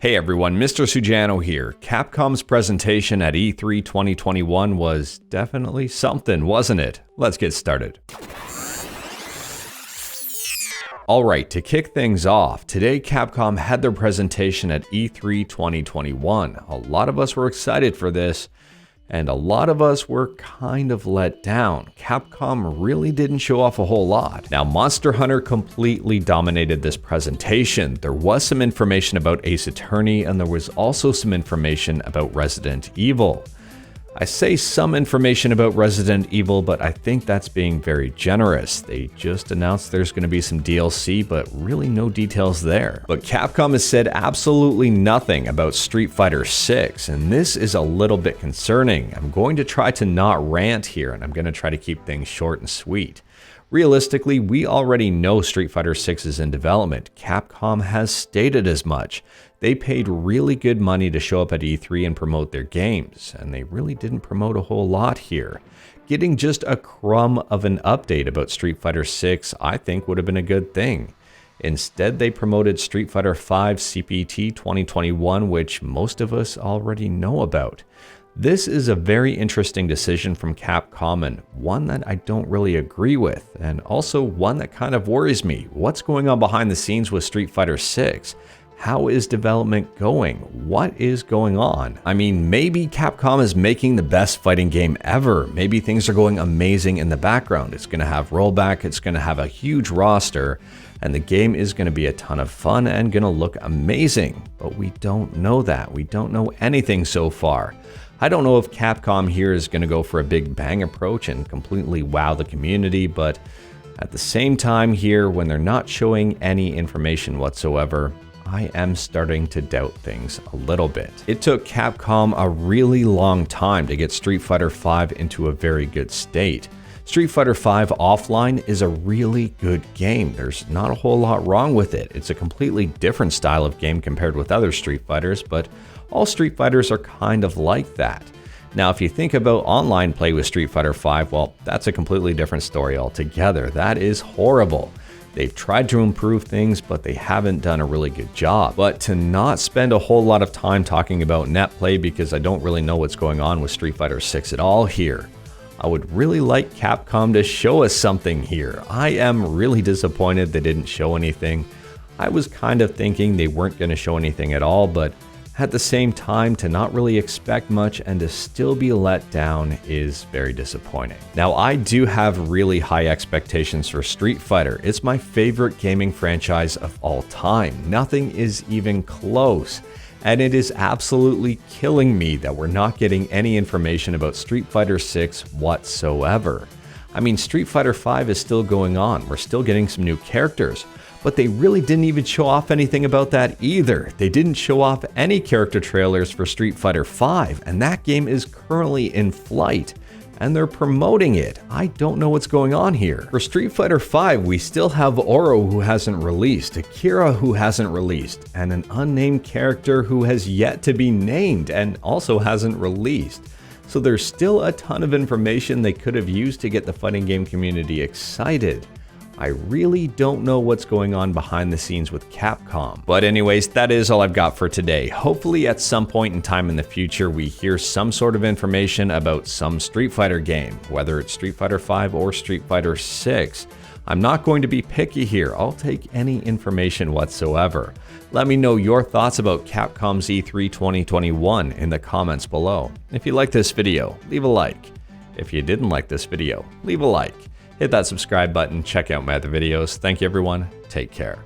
Hey everyone, Mr. Sujano here. Capcom's presentation at E3 2021 was definitely something, wasn't it? Let's get started. Alright, to kick things off, today Capcom had their presentation at E3 2021. A lot of us were excited for this, and a lot of us were kind of let down. Capcom really didn't show off a whole lot. Now, Monster Hunter completely dominated this presentation. There was some information about Ace Attorney, and there was also some information about Resident Evil. I say some information about Resident Evil, but I think that's being very generous. They just announced there's going to be some DLC, but really no details there. But Capcom has said absolutely nothing about Street Fighter 6, and this is a little bit concerning. I'm going to try to not rant here, and I'm going to try to keep things short and sweet. Realistically, we already know Street Fighter 6 is in development. Capcom has stated as much. They paid really good money to show up at E3 and promote their games, and they really didn't promote a whole lot here. Getting just a crumb of an update about Street Fighter 6, I think, would have been a good thing. Instead, they promoted Street Fighter V CPT 2021, which most of us already know about. This is a very interesting decision from Capcom, and one that I don't really agree with, and also one that kind of worries me. What's going on behind the scenes with Street Fighter 6? How is development going? What is going on? I mean, maybe Capcom is making the best fighting game ever. Maybe things are going amazing in the background. It's going to have rollback, it's going to have a huge roster, and the game is going to be a ton of fun and going to look amazing. But we don't know that. We don't know anything so far. I don't know if Capcom here is going to go for a big bang approach and completely wow the community, but at the same time here, when they're not showing any information whatsoever, I am starting to doubt things a little bit. It took Capcom a really long time to get Street Fighter V into a very good state. Street Fighter V offline is a really good game. There's not a whole lot wrong with it. It's a completely different style of game compared with other Street Fighters, but all Street Fighters are kind of like that. Now, if you think about online play with Street Fighter V, well, that's a completely different story altogether. That is horrible. They've tried to improve things, but they haven't done a really good job. But to not spend a whole lot of time talking about net play because I don't really know what's going on with Street Fighter 6 at all here, I would really like Capcom to show us something here. I am really disappointed they didn't show anything. I was kind of thinking they weren't going to show anything at all, but at the same time, to not really expect much and to still be let down is very disappointing. Now, I do have really high expectations for Street Fighter. It's my favorite gaming franchise of all time. Nothing is even close. And it is absolutely killing me that we're not getting any information about Street Fighter 6 whatsoever. I mean, Street Fighter V is still going on. We're still getting some new characters. But they really didn't even show off anything about that either. They didn't show off any character trailers for Street Fighter V, and that game is currently in flight, and they're promoting it. I don't know what's going on here. For Street Fighter V, we still have Oro who hasn't released, Akira who hasn't released, and an unnamed character who has yet to be named and also hasn't released. So there's still a ton of information they could have used to get the fighting game community excited. I really don't know what's going on behind the scenes with Capcom. But anyways, that is all I've got for today. Hopefully at some point in time in the future, we hear some sort of information about some Street Fighter game, whether it's Street Fighter V or Street Fighter 6. I'm not going to be picky here. I'll take any information whatsoever. Let me know your thoughts about Capcom's E3 2021 in the comments below. If you liked this video, leave a like. If you didn't like this video, leave a like. Hit that subscribe button, check out my other videos. Thank you everyone, take care.